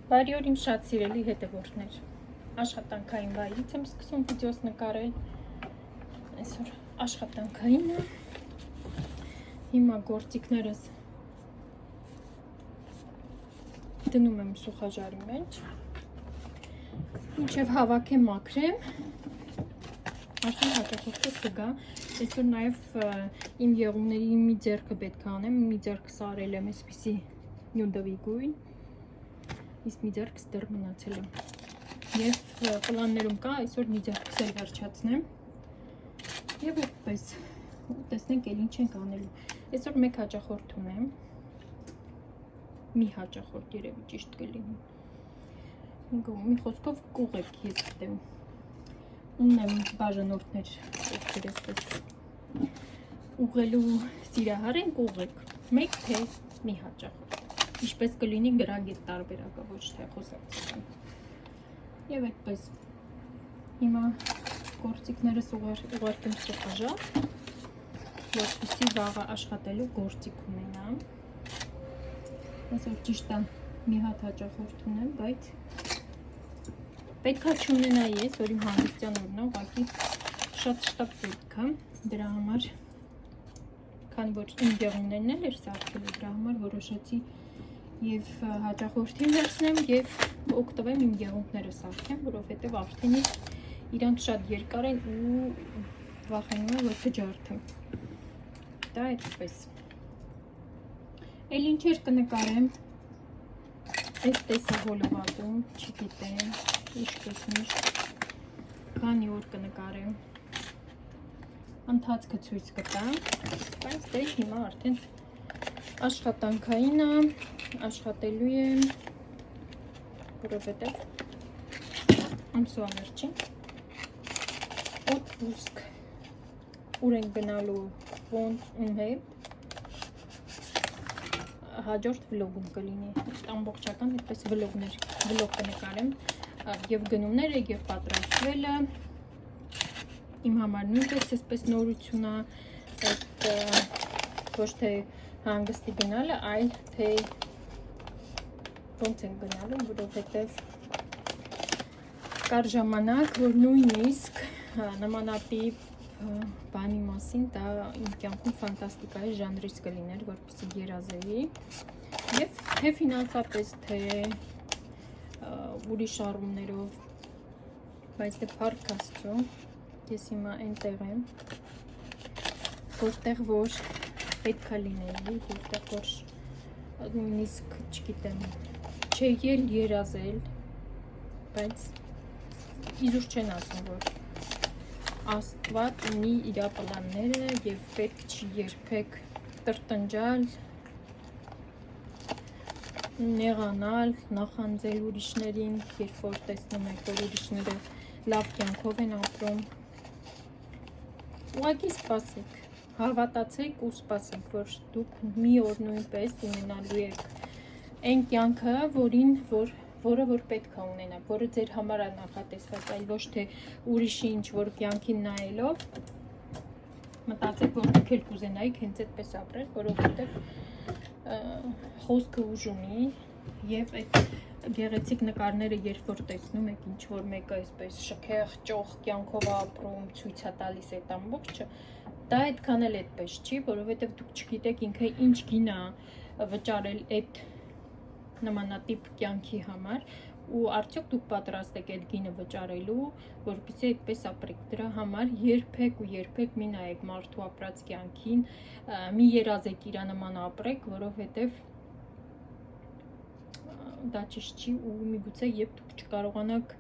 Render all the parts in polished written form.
Բարի օր իմ շատ սիրելի հետևորդներ, աշխատանքային վայրից եմ սկսում վիդեոս նկարել, այսօր աշխատանքային է, հիմա գործիքներս դնում եմ սուխաժարի մեջ, մինչև հավաքեմ մաքրեմ, արդեն հաճախորդը կգա, այսօր նաև իմ եղունների մի ձեռքը պետք է անեմ, մի ձեռքը սարել եմ այսպիսի նյուդովի գույն, իսկ մի ձեռքս դեռ մնացել եմ և պլաններում կա այսօր մի ձեռքս էլ վերջացնեմ և այդպես տեսնենք էլ ինչ ենք անելու այսօր մեկ հաճախորդ ունեմ մի հաճախորդ երևի ճիշտ կլինի մի խոսքով կուղեք ես գտեմ ունեմ բաժանորդներ ովքեր այսպես ուղղելու սիրահար են կուղեք մեկ թե մի հաճախորդ Ինչպես կլինի գրագետ տարբերակը, ոչ թե խոսակցական և այդպես հիմա գործիքներս ուղարկեմ սուխաժար որպեսզի վաղը աշխատելու գործիք ունենամ այսօր ճիշտ է մի հատ հաճախորդ ունեմ, բայց պետք է չունենայի ես, որ իմ հանգստյան օրն է, ուղղակի շատ շտապ պետք է դրա համար քանի որ իմ եղուններն էլ էր սարքելու դրա համար որոշեցի և հաճախորդին վերցնեմ և օգտվեմ իմ եղունգները սարքեմ, որովհետև արդեն իրանք շատ երկար են ու վախենում եմ, որ կջարդեմ։ Դա այդպես։ Էլ ինչեր կնկարեմ, այս տեսահոլովակում, չգիտեմ, իշպես միշտ, քանի օր կնկարեմ, ընթացքը ցույց կտամ, բայց դե հիմա արդեն աշխատանքային է, աշխատելու եմ, որովհետև ամսվա վերջին օտպուսկ ուր ենք գնալու ոնց ում հետ հաջորդ վլոգում կլինի ամբողջական այդպես վլոգ կնկարեմ և գնումները և պատրաստվելը իմ համար նույնպես այսպես նորություն է այդ ոչ թե հանգստի գնալը, այլ թե ոնց են գնալու, որովհետև կար ժամանակ, որ նույնիսկ նմանատիպ բանի մասին դա իմ կյանքում ֆանտաստիկայի ժանրից կլիներ, որպեսզի երազեի և թե ֆինանսապես, թե ուրիշ առումներով, բայց դե փառք Աստծո, ես հիմա այնտեղ եմ, որտեղ որ պետք է լինեի, որտեղ որ նույնիսկ չգիտեմ, չէի երազել, բայց իզուր չեն ասում, որ Աստված ունի իր պլանները և պետք չի երբեք տրտնջալ, նեղանալ, նախանձել ուրիշներին, երբ որ տեսնում եք, որ ուրիշները լավ կյանքով են ապրում, ուղղակի սպասեք, հավատացեք ու սպասեք, որ դուք մի օր նույնպես ունենալու եք այն կյանքը, որը որ պետք է ունենաք, որը ձեր համար է նախատեսված, այլ ոչ թե ուրիշի ինչ-որ կյանքին նայելով մտածեք, որ դուք էլ կուզենայիք հենց այդպես ապրել, որովհետև խոսքը ուժ ունի և այդ գեղեցիկ նկարները, երբ որ տեսնում եք ինչ-որ մեկը այսպես շքեղ, ճոխ կյանքով ապրում, ցույց է տալիս այդ ամբողջը, դա այդքան էլ այդպես չի, որովհետև դուք չգիտեք ինքը ինչ գին է վճարել այդ նմանատիպ կյանքի համար ու արդյոք դուք պատրաստ եք այդ գինը վճարելու, որպեսզի այդպես ապրեք, դրա համար երբեք ու երբեք մի նայեք մարդու ապրած կյանքին, մի երազեք իրա նման ապրեք, որովհետև դա ճիշտ չի ու միգուցե երբ դուք չկարողանաք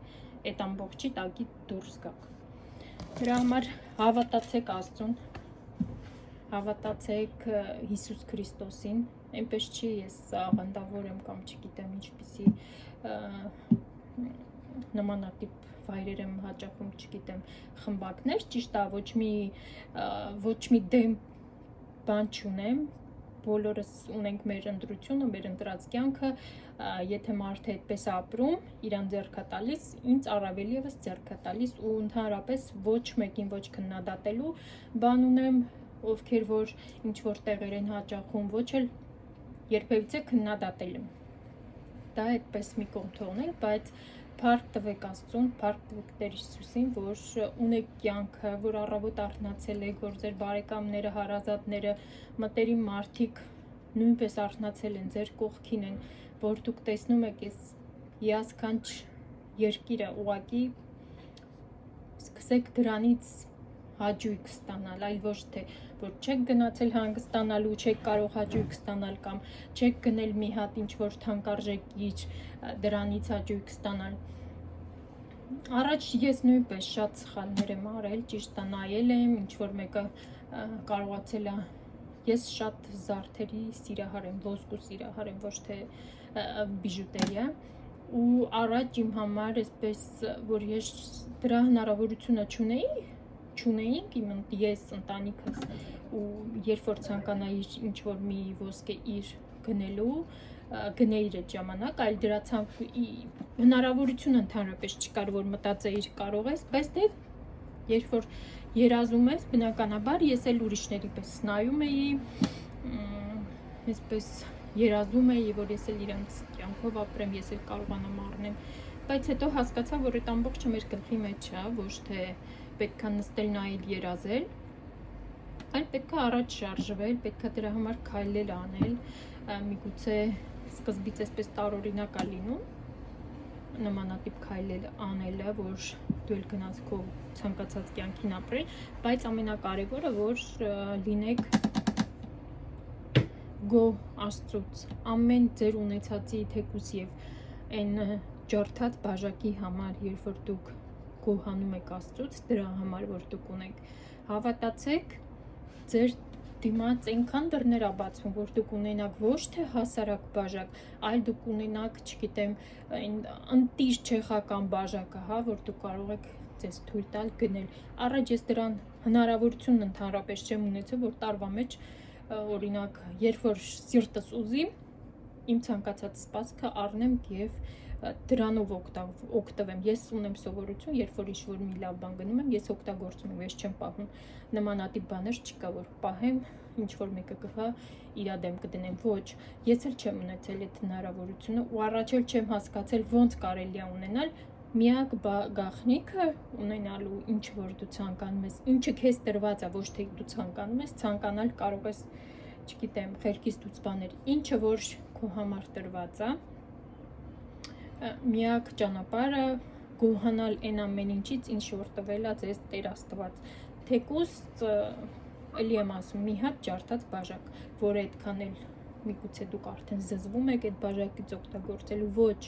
այդ ամբողջի տակից դուրս գաք։ Դրա համար հավատացեք Աստծուն, հավատացեք Հիսուս Քրիստոսին, այնպես չի ես աղանդավոր եմ կամ չգիտեմ ինչպիսի նմանատիպ վայրեր եմ հաճախում, չգիտեմ, խմբակներ, ճիշտ է, ոչ մի դեմ բան չունեմ, բոլորս ունենք մեր ընտրությունը, մեր ընտրած կյանքը, եթե մարդը այդպես ապրում, իրան ձեռք է տալիս, ինձ առավել ևս ձեռք է տալիս ու ընդհանրապես ոչ մեկին ոչ քննադատելու բան ունեմ, ովքեր որ ինչ որ տեղեր են հաճախում, ոչ էլ երբևիցե քննադատել եմ։ դա այդպես մի կողմ թողնել, բայց փառք տվեք Աստծուն, փառք տվեք Տեր Հիսուսին, որ ունեք կյանքը, որ առավոտ արթնացել եք, որ ձեր բարեկամները, հարազատները, մտերիմ մարդիկ նույնպես արթնացել են, ձեր կողքին են, որ դուք տեսնում եք այս հիասքանչ երկիրը ուղղակի սկսեք դրանից հաճույք ստանալ, այլ ոչ թե որ չեք գնացել հանգստանալու, չեք կարող հաճույք ստանալ կամ չեք գնել մի հատ ինչ որ թանկարժեքիր դրանից հաճույք ստանալ։ Առաջ ես նույնպես շատ սխալներ եմ արել, ճիշտ է, նայել եմ, ինչ որ մեկը կարողացել է, ես շատ զարդերի սիրահար եմ, ոսկու սիրահար եմ, ոչ թե բիժուտերիա, ու առաջ իմ համար այսպես որ ես դրա հնարավորությունը չունեինք ես ընտանիքս ու երբ որ ցանկանայի ինչ որ մի ոսկե իր գնելու գնեիր այդ ժամանակ, այլ դրա հնարավորությունը ընդհանրապես չկար, որ մտածեիր կարող ես, բայց դե երբ որ երազում ես, բնականաբար ես էլ ուրիշների պես նայում էի, այսպես երազում էի, որ ես էլ իրանց կյանքով ապրեմ, ես էլ կարողանամ առնեմ, բայց հետո հասկացա, որ այդ ամբողջը մեր գլխի մեջ է, ոչ թե պետք է նստել նայել երազել, այլ պետք է առաջ շարժվել, պետք է դրա համար քայլել անել, միգուցե սկզբից այսպես տարօրինակ է լինում, նմանատիպ քայլել անելը, որ դու էլ գնաց քո ցանկացած կյանքին ապրել, բայց ամենակարևորը, որ լինեք գոհ Աստծուց, ամեն ձեր ունեցածի թեկուս եւ այն ջարդած բաժակի համար, երբ որ դուք գոհանում եք Աստծուց, դրա համար, որ դուք ունեք, հավատացեք, ձեր դիմաց այնքան դռներ ա բացվում, որ դուք ունենաք ոչ թե հասարակ բաժակ, այլ դուք ունենաք, չգիտեմ, այն ընտիր չեխական բաժակը, հա, որ դուք կարող եք ձեզ թույլ տալ գնել։ Առաջ ես դրան հնարավորությունն ընդհանրապես չեմ ունեցել, որ տարվա մեջ օրինակ, երբ որ սիրտս ուզի, իմ ցանկացած սպասքը առնեմ եւ դրանով օգտվեմ։ Ես ունեմ սովորություն, երբ որ ինչ-որ մի լավ բան գնում եմ, ես օգտագործում եմ, ես չեմ պահում։ Նմանատիպ բաներ չկա, որ պահեմ, ինչ-որ մեկը գվա, իրա դեմ կդնեմ։ Ոչ, ես էլ չեմ ունեցել այդ հնարավորությունը ու առաջ էլ չեմ հասկացել ոնց կարելի է ունենալ միակ գաղտնիքը ունենալու ինչ որ դու ցանկանում ես, ինչը քեզ տրված է, ոչ թե դու ցանկանում ես, ցանկանալ կարող ես, չգիտեմ, խելքից դուրս բաներ, ինչը որ քո համար տրված է, միակ ճանապարհը գոհանալ այն ամեն ինչից, ինչ որ տվել է ձեզ Տեր Աստված։ Թեկուզ էլի եմ ասում, մի հատ ջարդած բաժակ, որ այդքան էլ միգուցե դուք արդեն զզվում եք այդ բաժակից օգտագործելու, ոչ,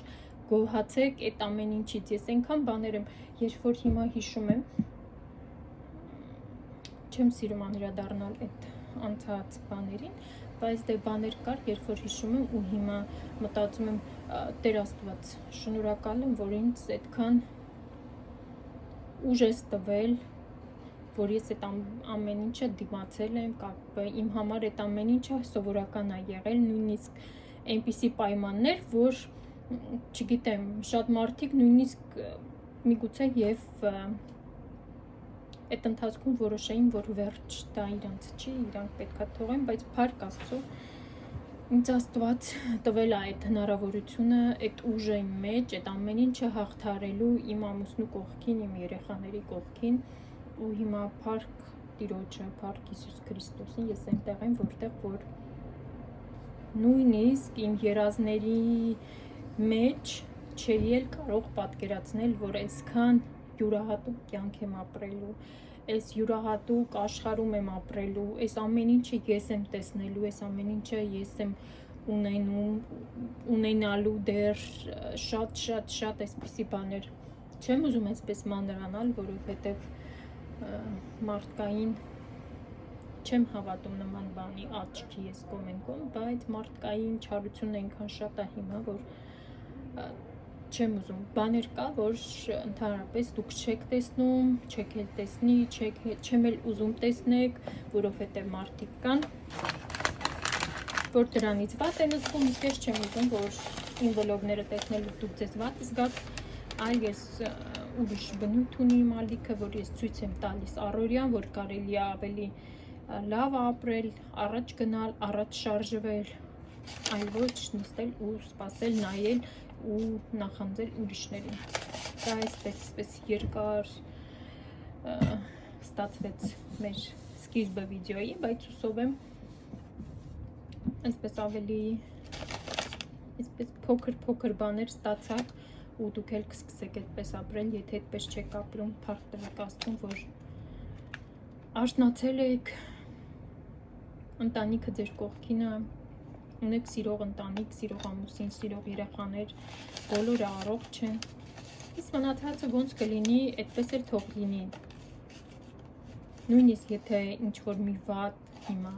գոհացեք այդ ամեն ինչից։ Ես այնքան բաներ եմ, երբ որ հիմա հիշում եմ, չեմ սիրում անդրադառնալ այդ անցած բաներին, բայց դե բաներ կար, երբ որ հիշում եմ ու հիմա մտածում եմ Տեր Աստված, շնորհակալ եմ, որ ինձ այդքան ուժ ես տվել, որ ես այդ ամեն ինչը դիմացել եմ, իմ համար այդ ամեն ինչը սովորական է եղել, նույնիսկ այնպիսի պայմաններ, որ չգիտեմ, շատ մարդիկ նույնիսկ միգուցե եւ այդ ընթացքում որոշեին, որ վերջ դա իրանց չի, իրանք պետքա թողեն, բայց փառք Աստծո, ինձ Աստված տվել է այդ հնարավորությունը, այդ ուժը իմ մեջ, այդ ամեն ինչը հաղթահարելու իմ ամուսնու կողքին, իմ երեխաների կողքին ու հիմա փառք Տիրոջը, փառք Հիսուս Քրիստոսին, ես այնտեղ եմ, որտեղ որ նույնիսկ իմ երազների մեջ չէի էլ կարող պատկերացնել, որ այսքան յուրահատուկ կյանք եմ ապրելու, այս յուրահատուկ աշխարհում եմ ապրելու, այս ամեն ինչը ես եմ տեսնելու, այս ամեն ինչը ես եմ ունենալու դեռ շատ այսպիսի բաներ։ Չեմ ուզում այսպես մանրանալ, որովհետև մարդկային չեմ հավատում նման բանի աչքի ես կոմենկոմ, բայց մարդկային չարությունն այնքան շատ է հիմա, որ չեմ ուզում, բաներ կա, որ ընդհանրապես դուք չեք տեսնում, չեք էլ տեսնի, չեմ էլ ուզում տեսնեք, որովհետև մարդիկ կան, որ դրանից վատ են զգում, իսկ ես չեմ ուզում, որ իմ վլոգները տեսնելու դուք ձեզ վատ զգաք, այլ ես ուրիշ բնույթ ունի իմ ալիքը, որ ես ցույց եմ տալիս առօրյան, որ կարելի է ավելի լավ ապրել, առաջ գնալ, առաջ շարժվել, այլ ոչ նստել ու սպասել, նայել ու նախանձել ուրիշներին։ Դա այսպես երկար ստացվեց մեր սկիզբը վիդեոյի, բայց հուսով եմ այսպես ավելի փոքր բաներ ստացաք ու դուք էլ կսկսեք այդպես ապրել, եթե այդպես չեք ապրում, փառք տվեք Աստծուն, որ արթնացել եք, ընտանիքը ձեր կողքին է, ունեք սիրող ընտանիք, սիրող ամուսին, սիրող երեխաներ, բոլորը առողջ են։ Իսկ մնացածը ոնց կլինի, այդպես էլ թող լինի։ Նույնիսկ եթե ինչ-որ մի վատ հիմա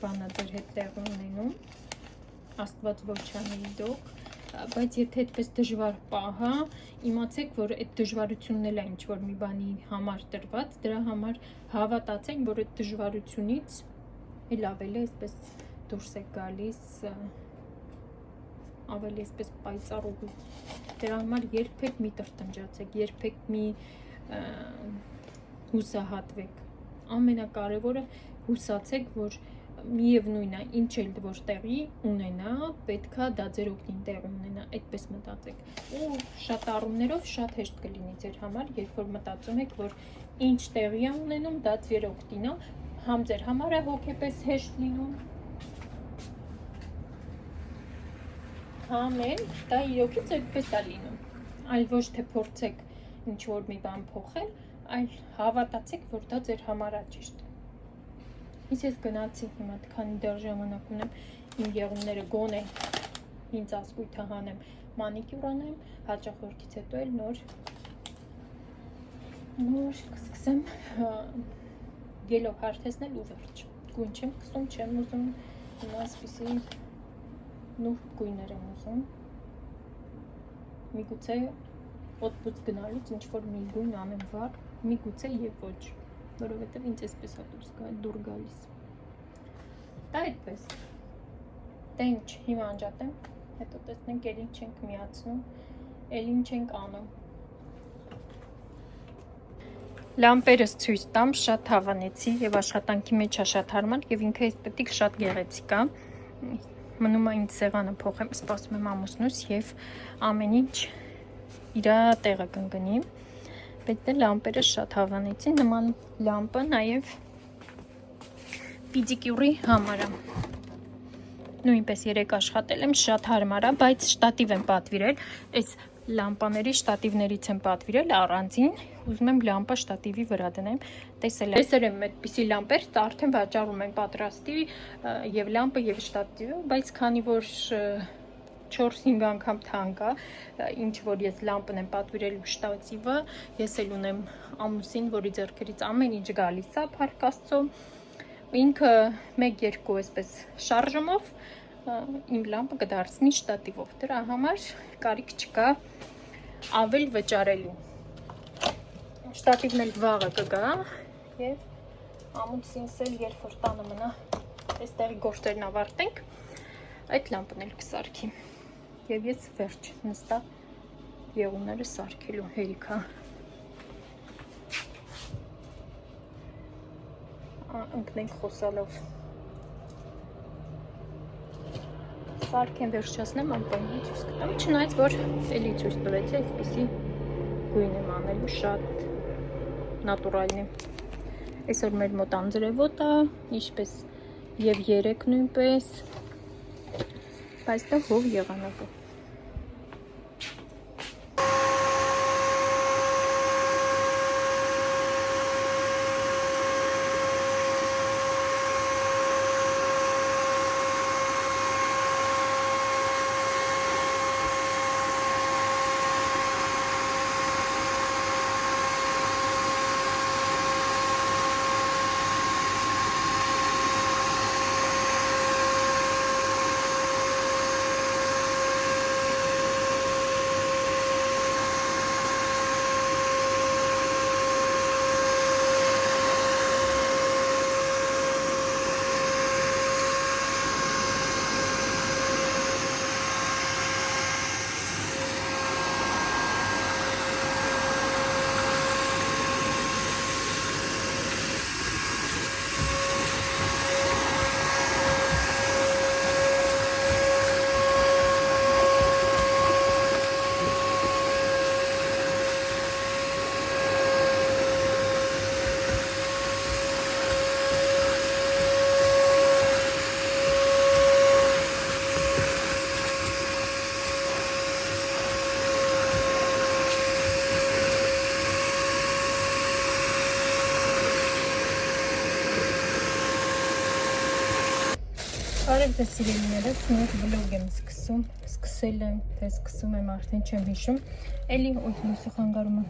բանա ձեր հետ տեղ ունենում, Աստված ոչ անի դուք, բայց եթե այդպես դժվար պահ է, իմացեք, որ այդ դժվարությունն էլ է ինչ-որ մի բանի համար տրված, դրա համար հավատացեք, որ այդ դժվարությունից էլ ավելի այսպես դուրս եք գալիս, ավելի այսպես պայծառ ու դրա համար երբեք մի տրտնջացեք, երբեք մի հուսահատվեք, ամենակարևորը հուսացեք, որ միևնույն է, ինչ էլ որ տեղի ունենա, պետքա դա ձեր օգտին տեղ ունենա, այդպես մտածեք։ Ու շատ առումներով շատ հեշտ կլինի ձեր համար, երբ որ մտածում եք, որ ինչ տեղի է ունենում, դա ձեր օգտին է, համ ձեր համար է հոգեպես հեշտ լինում, համ էլ դա իրոքից այդպես է լինում, այլ ոչ թե փորձեք ինչ որ մի բան փոխել, այլ հավատացեք, որ դա ձեր համար է ճիշտ։ Իսկ ես գնացի հիմա քանի դեռ ժամանակ ունեմ իմ եղունները գոնե ինձ ասկույթը հանեմ, մանիկյուր անեմ, հաճախորդից հետո էլ նոր կսկսեմ գելով հարթեցնել ու վերջ։ Գույն չեմ կսում, չեմ ուզում, հիմա այսպիսի նուրբ գույներ եմ ուզում։ Միգուցե օդբուց գնալուց ինչ-որ մի գույն անեմ վառ, միգուցե և ոչ, որովհետև ինձ այսպես է դուր գալիս։ Դա այդպես։ Դա ինչ, հիմա անջատեմ, հետո տեսնենք էլ ինչ ենք միացնում, էլ ինչ ենք անում։ Լամպերս ցույց տամ, շատ հավանեցի և աշխատանքի մեջ է շատ հարմար և ինքը էսթետիկ շատ գեղեցիկ է։ Մնում է ինձ սեղանը փոխեմ, սպասում եմ ամուսնուս և ամեն ինչ իր տեղը կընկնի։ Բայց դե լամպերը շատ հավանեցի, նման լամպը նաև պիդիկյուրի համար է։ Նույնպես երեք աշխատել եմ, շատ հարմար է, բայց շտատիվ եմ պատվիրել, այս լամպաների շտատիվներից եմ պատվիրել առանձին, ուզում եմ լամպը շտատիվի վրա դնեմ, տեսել եմ այդպիսի լամպեր, արդեն վաճառում են պատրաստի և լամպը և շտատիվը, բայց քանի որ 4-5 անգամ թանկ է, ինչ որ ես լամպն եմ պատվիրել ու շտատիվը, ես էլ ունեմ ամուսին, որի ձեռքերից ամեն ինչ գալիս է, փառք Աստծո, ինքը 1-2 այսպես շարժումով իմ լամպը կդարձնի շտատիվով, դրա համար կարիք չկա ավել վճարելու։ Շտատիվն էլ վաղը կգա և ամուսինս էլ երբ որ տանը մնա, այստեղի գործերն ավարտենք, այդ լամպն էլ կսարքի։ Եվ ես վերջ նստա եղունները սարքելու հերիքա։ Ընկնենք խոսալով։ Սարքեն վերջացնեմ, ամպայնի ցույց կտամ, չնայած որ էլի ցույց տվեցի, այսպիսի գույն եմ անելու, շատ նատուրալն է։ Այսօր մեր մոտ անձրևոտ է, ինչպես և երեկ նույնպես, բայց դա հով եղանակը։ Բարև ձեզ սիրելիներս, նոր վլոգ եմ սկսել եմ, թե սկսում եմ արդեն չեմ հիշում, էլի լույսը խանգարում եմ,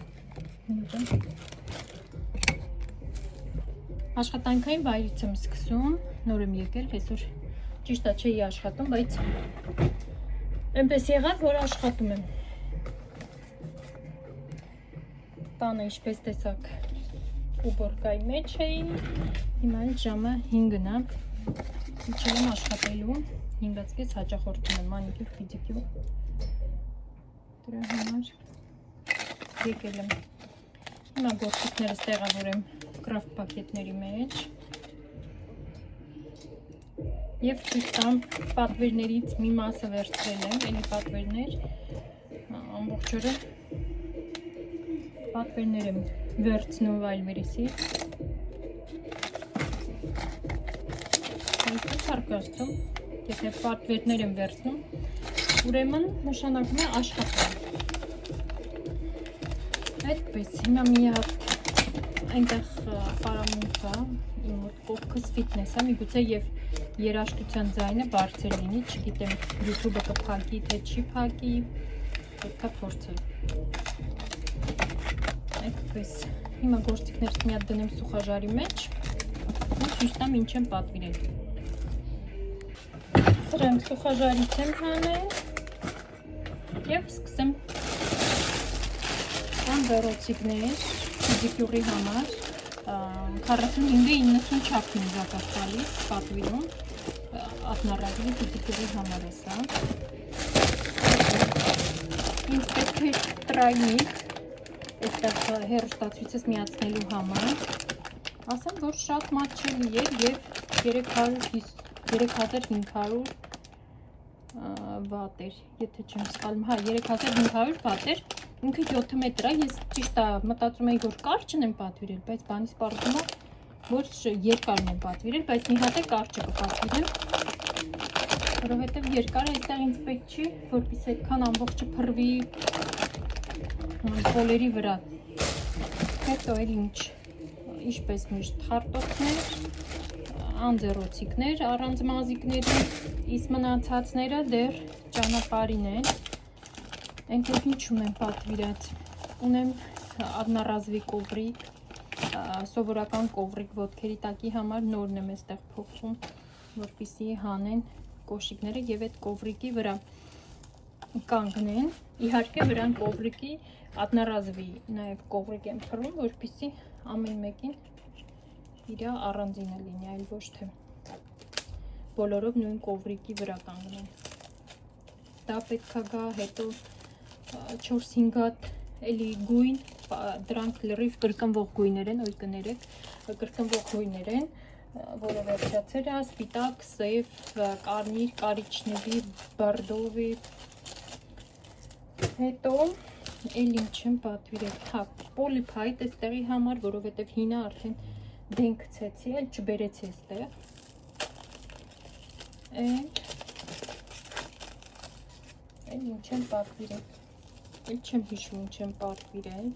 աշխատանքային վայրից եմ սկսում, նոր եմ եկել, այսօր ճիշտ է չէի աշխատում, բայց այնպես եղավ, որ աշխատում եմ, տանը ինչպես տեսակ ուբորկայի մեջ էի, հիմա էլ ժամը 5-ն է, իջել եմ աշխատելու, 5-ից հաճախորդում եմ մանիկյուր, պիդիկյուր, դրա համար եկել եմ, հիմա գործիքներս տեղավորեմ կրաֆտ պակետների մեջ և ցույց տամ պատվերներից մի մասը վերցրել եմ, էլի պատվերներ, ամբողջ օրը պատվերներ եմ վերցնում Wildberries-ից, այսպես հարկաստում, եթե պատվերներ եմ վերցնում, ուրեմն նշանակում է աշխատել, այդպես, հիմա մի հատ այնտեղ պարամունք է, իմ մոտ կողքս ֆիթնես է, միգուցե և երաժշտության ձայնը բարձր լինի, չգիտեմ YouTube-ը կփակի, թե չի փակի, պետք է փորձել։ Այդպես, հիմա գործիքներս մի հատ դնեմ սուխաժարի մեջ, ու ցույց տամ ինչ եմ պատվիրել։ Սրանք սուխաժարից եմ հանել և սկսեմ անձեռոցիկներ պիդիկյուրի համար 45-90 չափին զակած տալիս պատվիրում ակնառատի պիդիկյուրի համար է սա ինձ պետք է տրայնիկ այստեղ հեռուստացույցս միացնելու համար ասեմ, որ շատ մատչելի է և 3500 վատ էր, եթե չեմ սխալվում, հա 3500 վատ էր, ինքը 7 մետր է, ես ճիշտ է մտածում էի, որ կարճն եմ պատվիրել, բայց բանից պարզվում է, որ երկարն եմ պատվիրել, բայց մի հատ է կարճը կպատվիրեմ, որովհետև երկարը այստեղ ինձ պետք չի, որպես այդքան ամբողջը փռվի պոլերի վրա, հետո էլ ինչ, ինչպես միշտ խարտոցներ, անձեռոցիկներ, առանց մազիկների, իսկ մնացածները դեռ ճանապարհին են, այնտեղ ինչ ունեմ պատվիրած, ունեմ ադնառազվի կովրիկ, սովորական կովրիկ ոտքերի տակի համար նորն եմ այստեղ փոխում, որպեսզի հանեն կոշիկները և այդ կովրիկի վրա կանգնեն, իհարկե վրան կովրիկի ադնառազվի նաև կովրիկ եմ փռում, որպեսզի ամեն մեկին իր առանձինը լինի, այլ ոչ թե բոլորով նույն կովրիկի վրա կանգնեն, դա պետք է գա, հետո 4-5 հատ էլի գույն, դրանք լրիվ կրկնվող գույներ են, ոյ կներեք, կրկնվող գույներ են, որը վերջացել է, սպիտակ, սև, կարմիր, կարիճնևի, բարդովի, հետո էլ ինչ եմ պատվիրել, հա, պոլիփայտ էստեղի համար, որովհետև հինը արդեն դեն գցեցի, էլ չբերեցի էստեղ, էլ ինչ եմ պատվիրել, էլ չեմ հիշում ինչ եմ պատվիրել,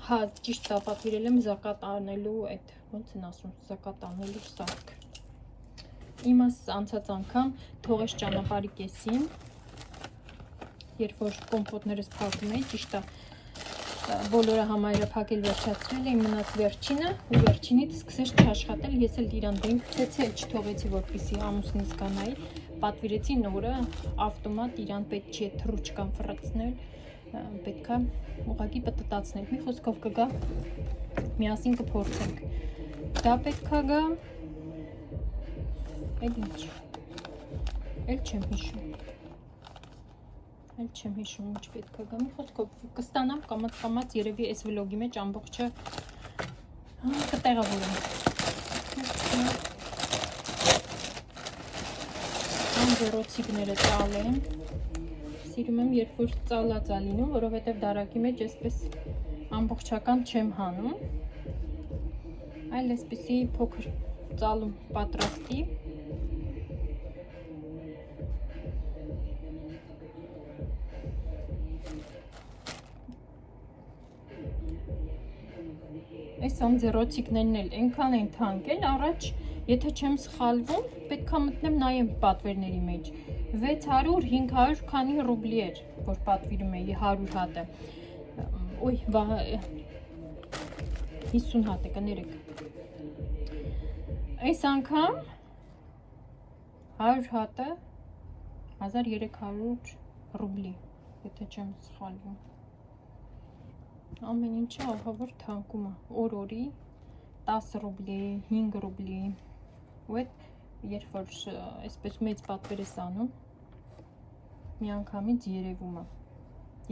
հա, ճիշտ է պատվիրել եմ զակատ անելու այդ, ոնց են ասում, զակատ անելու սարք, իմաս անցած անգամ թողես ճանապարհի կեսին, երբ որ կոմպոտներս փակում էի, ճիշտ է բոլորը համարյա փակել վերջացրել էի, մնաց վերջինը ու վերջինից սկսեց չաշխատել, ես էլ իրան դեն գցեցի, էլ չթողեցի, որպեսզի ամուսնից կանայի, պատվիրեցի նորը, ավտոմատ իրան պետք չի թռուչկան ֆռացնել, պետք է ուղղակի պտտացնել, մի խոսքով կգա, միասին կփորձենք, դա պետք է գա, էլ ինչ, էլ չեմ հիշում, ինչ պետք է գա, մի խոսքով կստանամ կամաց երևի այս վլոգի մեջ ամբողջը կտեղավորեմ, անձեռոցիկները ծալեմ, սիրում եմ երբ որ ծալած է լինում, որովհետև դարակի մեջ այսպես ամբողջական չեմ հանում, այլ այսպեսի փոքր ծալում պատրաստի, այս անձեռոցիկներն էլ այնքան են թանկ էլ, առաջ Եթե չեմ սխալվում, պետք է մտնեմ նայեմ պատվերների մեջ։ 600, 500 քանի ռուբլի էր, որ պատվիրում էի 100 հատը։ Ոյ, 50 հատ է, կներեք։ Այս անգամ 100 հատը 1300 ռուբլի, եթե չեմ սխալվում։ Ամեն ինչը ահավոր թանկում է, օր-օրի 10 ռուբլի, 5 ռուբլի, ու այդ երբ որ այսպես մեծ պատվեր ես անում, միանգամից երևում է,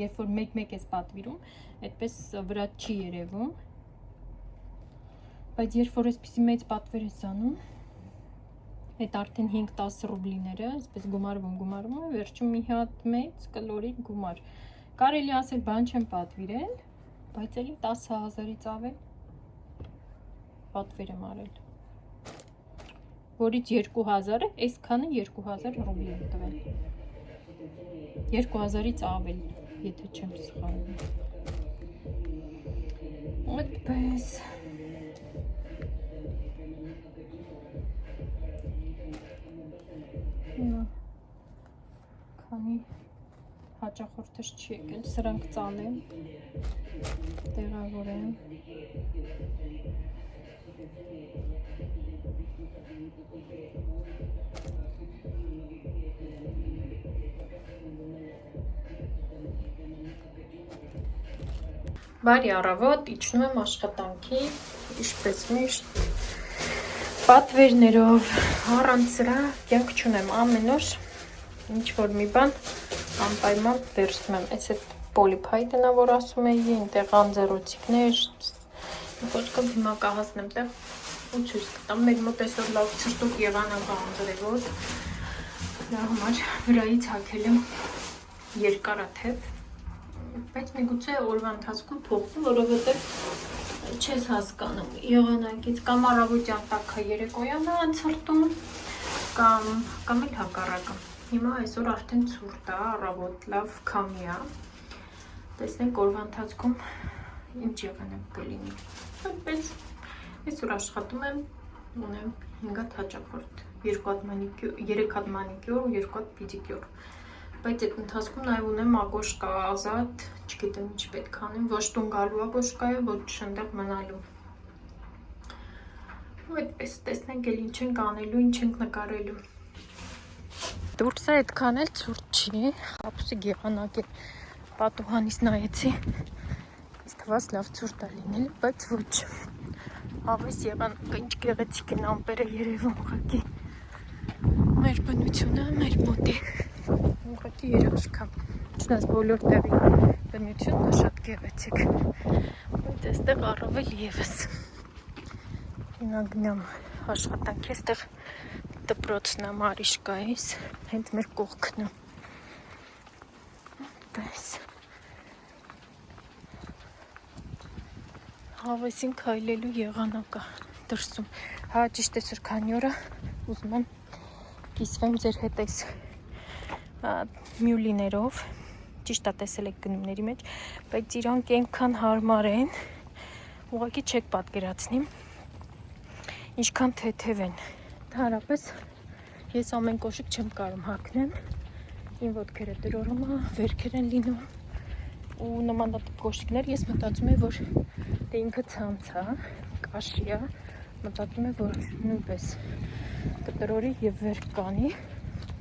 երբ որ մեկ-մեկ ես պատվիրում, այդպես վրա չի երևում, բայց երբ որ այսպիսի մեծ պատվեր ես անում, այդ արդեն 5-10 ռուբլիները, այսպես գումարվում, վերջում մի հատ մեծ կլորի գումար, կարելի ասել բան չեմ պատվիրել, բայց էլի 10,000-ից ավել պատվեր եմ արել, որից 2000-ը, այս քանը 2000 ռուբլի եմ տվել, 2000-ից ավել, եթե չեմ սխալվում, այդպես, քանի հաճախորդս չի եկել, սրանք ծալեմ, տեղավորեմ, բարի առավոտ, իջնում եմ աշխատանքի, ինչպես միշտ, պատվերներով, առանց սրա կյանք չունեմ, ամեն օր ինչ-որ մի բան անպայման վերցնում եմ, այս այդ պոլիփայտենա, որ ասում էի, այնտեղ անձեռոցիկներ, խոսքով հիմա կհասնեմ տեղ ու ցույց կտամ, մեր մոտ այսօր լավ ցրտուկ եղանակ անձրևոտ, դրա համար վրայից հագել եմ երկարաթև, բայց միգուցե օրվա ընթացքում փոխվի, որովհետև չես հասկանում եղանակից, կամ առավոտյան տաքա երեկոյան ցրտում, կամ էլ հակառակը։ Հիմա այսօր արդեն ցուրտ է, առավոտ լավ քամի է։ Տեսնենք օրվա ընթացքում ինչ եղանակ կլինի։ Այդպես այսօր աշխատում եմ, ունեմ 5 հատ հաճախորդ, 3 հատ մանիկյուր ու 2 հատ պեդիկյուր։ Բայց այդ ընթացքում նաև ունեմ ակոշկա ազատ, չգիտեմ ինչ պետք անեմ, ոչ տուն գալու ակոշկայը, ոչ այնտեղ մնալու։ Ու այդպես տեսնենք էլ ինչ ենք անելու, ինչ ենք նկարելու։ Դուրսը այդքան էլ ցուրտ չի, խապուսիկ եղանակ է, պատուհանից նայեցի, ինձ թվաց լավ ցուրտ է լինել, բայց ոչ։ Հավես եղանակը ինչ գեղեցիկ են ամպերը երևում ուղղակի։ Մեր բնությունը մեր մոտ է։ Ուղղակի երաշխա, չնայած բոլոր տեղի բնությունն է շատ գեղեցիկ, բայց այստեղ առավել ևս։ Հիմա գնամ աշխատանքի, այստեղ դպրոցն է, Մարիշկայից, հենց մեր կողքն է։ Այդպես։ Հավեսին քայլելու եղանակ է դրսում։ Հա, ճիշտ է, սր քանի օր ուզում եմ կիսվեմ ձեր հետ այս մյուլիներով, ճիշտ է տեսել եք գնումների մեջ, բայց իրանք այնքան հարմար են, ուղղակի չեք պատկերացնի, ինչքան թեթև են։ Ընդհանրապես ես ամեն կոշիկ չեմ կարում հագնեմ, իմ ոտքերը տրորում է, վերքեր են լինում ու նմանատիպ կոշիկներ ես մտածում եմ, որ դե ինքը ցանց է, կաշի է, մտածում եմ, որ նույնպես կտրորի եւ վերք կանի,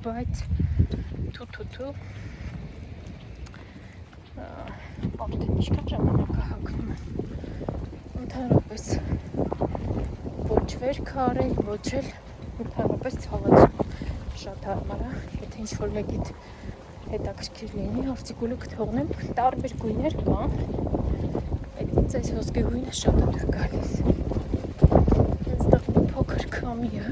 բայց թու արդեն ինչքան ժամանակ է հագնում եմ, ընդհանրապես ոչ վերք արել, ոչ էլ ընդհանրապես ցավացում, շատ հարմար է, եթե ինչ-որ մեկիդ հետաքրքիր լինի, արտիկուլը կթողնեմ, տարբեր գույներ կան, այդ ինձ այս ոսկե գույնը շատ է դուր գալիս, այստեղ մի փոքր քամի է,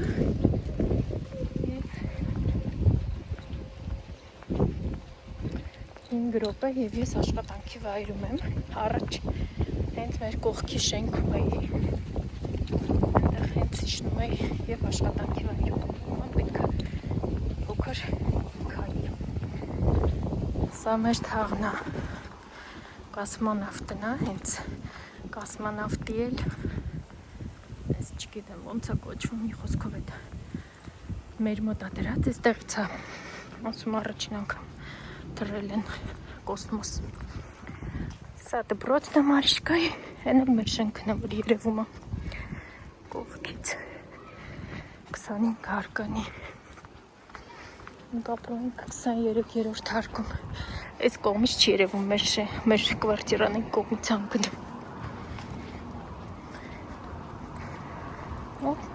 գրոպը և ես աշխատանքի վայրում եմ, առաջ հենց մեր կողքի շենքում էի, այնտեղ հենց իջնում էի և աշխատանքի վայրում, հիմա պետք է փոքր քայլեմ։ Սա մեր թաղն է, կոսմոնավտն է, հենց կոսմոնավտի էլ, ես չգիտեմ ոնց է կոչվում, մի խոսքով այդ մեր մոտ է դրած, այստեղից է ասում առաջին անգամ թռել են կոսմոս։ Սա դպրոցն է Մարիշկայի, այն էլ մեր շենքն է, որ երևում է կողքից 25 հարկանի։ Ապրում ենք 23-րդ հարկում։ Այս կողմից չի երևում մեր կվարտիրան այն կողմից անգնում։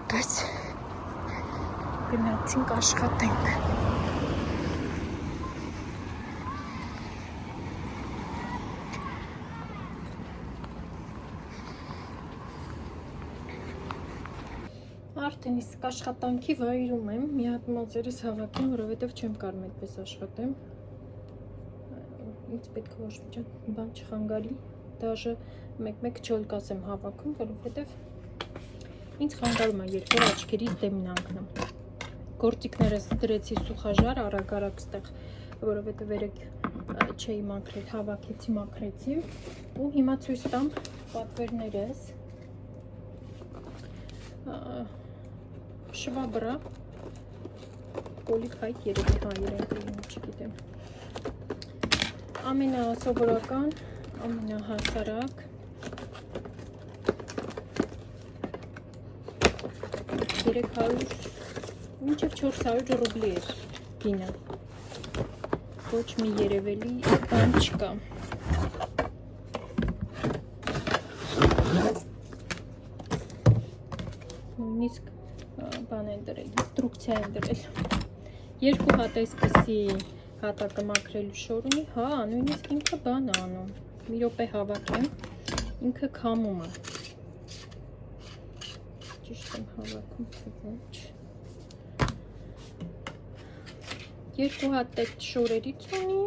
Պես գնացինք աշխատենք։ Արդեն իսկ աշխատանքի վայրում եմ, մի հատ մազերս հավաքեմ, որովհետև չեմ կարող այդպես աշխատեմ։ Ինձ պետք է ոչ մի բան չխանգարի, դաժե մեկ-մեկ չոլկաս եմ հավաքում, որովհետև ինձ խանգարում է, երբ որ աչքերից դեմն անգնում։ Գործիքներս դրեցի սուխաժար, արագ-արագ ստեղ, որովհետև երեք չէի մաքրել, հավաքեցի, մաքրեցի, ու հիմա ցույց տամ պատվերներս։ Շվաբրա, պոլիփայտ երևի հայերեն կլինի, չգիտեմ։ Ամենասովորական, ամենահասարակ 300, մինչև 400 ռուբլի էր գինը, ոչ մի երևելի բան չկա։ Նույնիսկ բան են դրել, ինստրուկցիա են դրել։ Երկու հատ այսպեսի հատակը մաքրելու շոր ունի, հա, նույնիսկ ինքը բան է անում, մի րոպե հավաքեմ, ինքը քամում է։ Ճիշտ եմ հավաքում, թե ոչ։ Երկու հատ այդ շորերից ունի։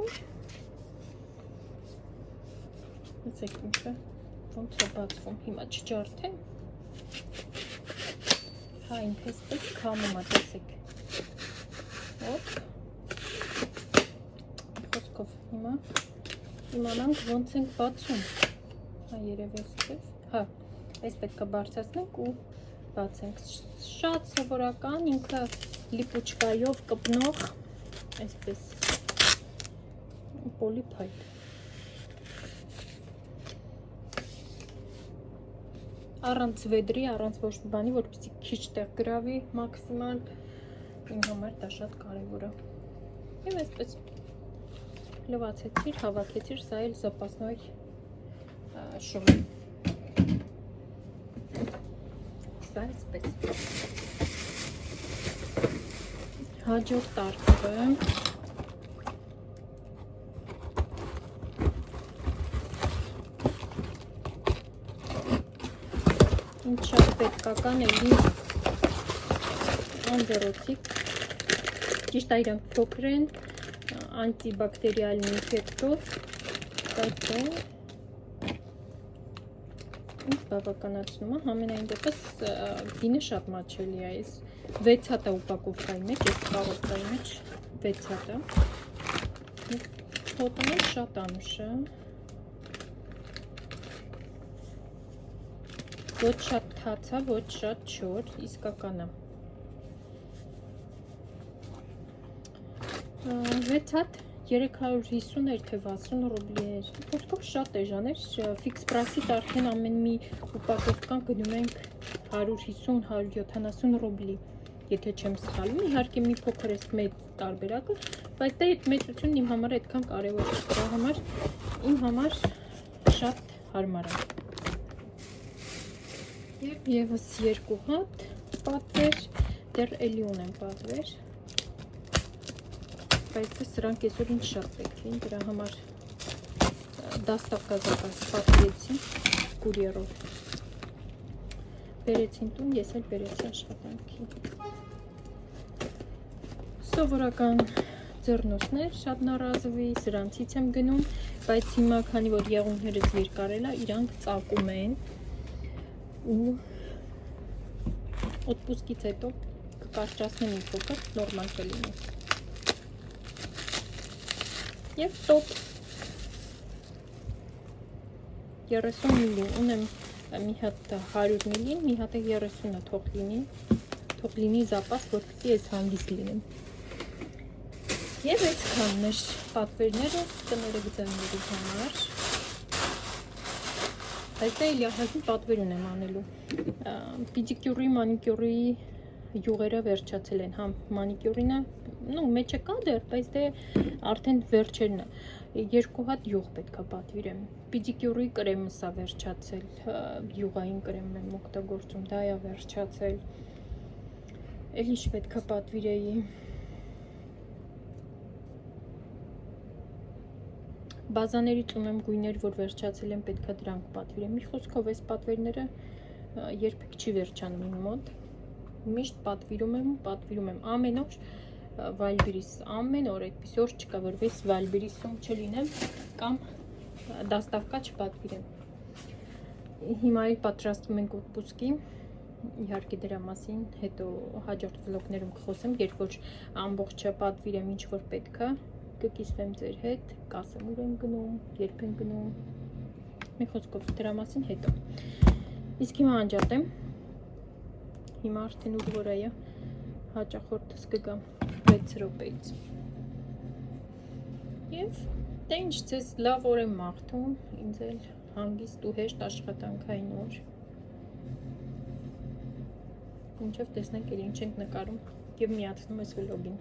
Տեսեք ինքը ոնց է բացվում, հիմա չջարդեմ։ Հա, ինքը այսպես քամում է, տեսեք։ Ոպ։ Խոսքով հիմա իմանանք ոնց ենք բացում։ Հա, երևի այսպես։ Հա, այս պետք է բարձրացնենք ու բացենք, շատ սովորական, ինքը լիպուչկայով կպնող, այսպես պոլիփայտ։ Առանց վեդրի, առանց ոչ մի բանի, որպեսզի քիչ տեղ գրավի մաքսիմալ, իմ համար դա շատ կարևոր է։ Եվ այսպես լվացեցիր, հավաքեցիր, սա էլ զապասնոյ շոր։ Սա այսպես։ Հաջորդ արկղը ինձ շատ պետքական էլի անտիբիոտիկ, ճիշտ է իրանք փոքր են, անտիբակտերիալ ինֆեկտով, բայց ինձ բավականացնում է, համենայն դեպս գինը շատ մատչելի է, այս 6 հատ է ուպակովկայի մեջ, այս կարոտկայի մեջ 6 հատ է, հոտն էլ շատ անուշ է, ոչ շատ թաց է, ոչ շատ չոր, իսկական է։ 6 հատ 350 էր թե 60 ռուբլի էր, խոսքով շատ էժան էր, ֆիքս պրասից արդեն ամեն մի ուպակովկան գնում ենք 150-170 ռուբլի, եթե չեմ սխալվում, իհարկե մի փոքր էս մեծ տարբերակը, բայց դա այդ մեծությունն իմ համար այդքան կարևոր է, դրա համար իմ համար շատ հարմար է։ Եվ եւս երկու հատ պատվեր, դեռ էլի ունեմ պատվեր, բայց սրանք այսօր ինձ շատ պետք էին, դրա համար դաստակազակած պատվեցի կուրիերով։ Բերեցին տուն, ես էլ բերեցի աշխատանքի։ Սովորական ձեռնոցներ, շատ նարազվի, սրանցից եմ գնում, բայց հիմա քանի որ եղունգներս երկարել է, իրանք ծակում են ու օտպուսկից հետո կկարճացնեմ մի փոքր, նորմալ կլինի։ Եվ տոպ 30 միլի ունեմ մի հատ 100 մլին, մի հատը 30-ը թող լինի զապաս, որպեսզի ես հանգիստ լինեմ։ Եվ այդքանն էր պատվերները տները գծանների համար։ Այս էլ իհարկե պատվեր ունեմ անելու։ Պեդիկյուրի, մանիկյուրի յուղերը վերջացել են, համ մանիկյուրինը, մեջը կա դեռ, բայց դե արդեն վերջերն է։ 2 հատ յուղ պետքա պատվիրեմ։ Պեդիկյուրի կրեմը սա վերջացել, յուղային կրեմն եմ օգտագործում, դա է վերջացել։ Էլ ինչ պետքա պատվիրեի։ Բազաներից ունեմ գույներ, որ վերջացել են, պետքա դրանք պատվիրեմ։ Մի խոսքով այս պատվերները երբեք չի վերջանում իմ մոտ։ Միշտ պատվիրում եմ ամեն օր վայլբիրիս, ամեն օր այդպես օր չկա, որ վես վայլբիրիսում չլինեմ կամ դաստավկա չպատվիրեմ։ Հիմա էլ պատրաստում ենք օտպուսկի, իհարկե դրա մասին հետո հաջորդ վլոգներում կխոսեմ, երբ որ ամբողջը պատվիրեմ ինչ որ պետք է, կկիսվեմ ձեր հետ, կասեմ ուր եմ գնում, երբ եմ գնում, մի խոսքով դրա մասին հետո։ Իսկ հիմա անջատեմ։ Հիմա արդեն ուր որ է, հաճախորդս կգամ 6 րոպեից։ Եվ դե ինչ ձեզ լավ օր եմ մաղթում, ինձ էլ հանգիստ ու հեշտ աշխատանքային օր։ Մինչև տեսնենք էլ ինչ ենք նկարում և միացնում ես վլոգին։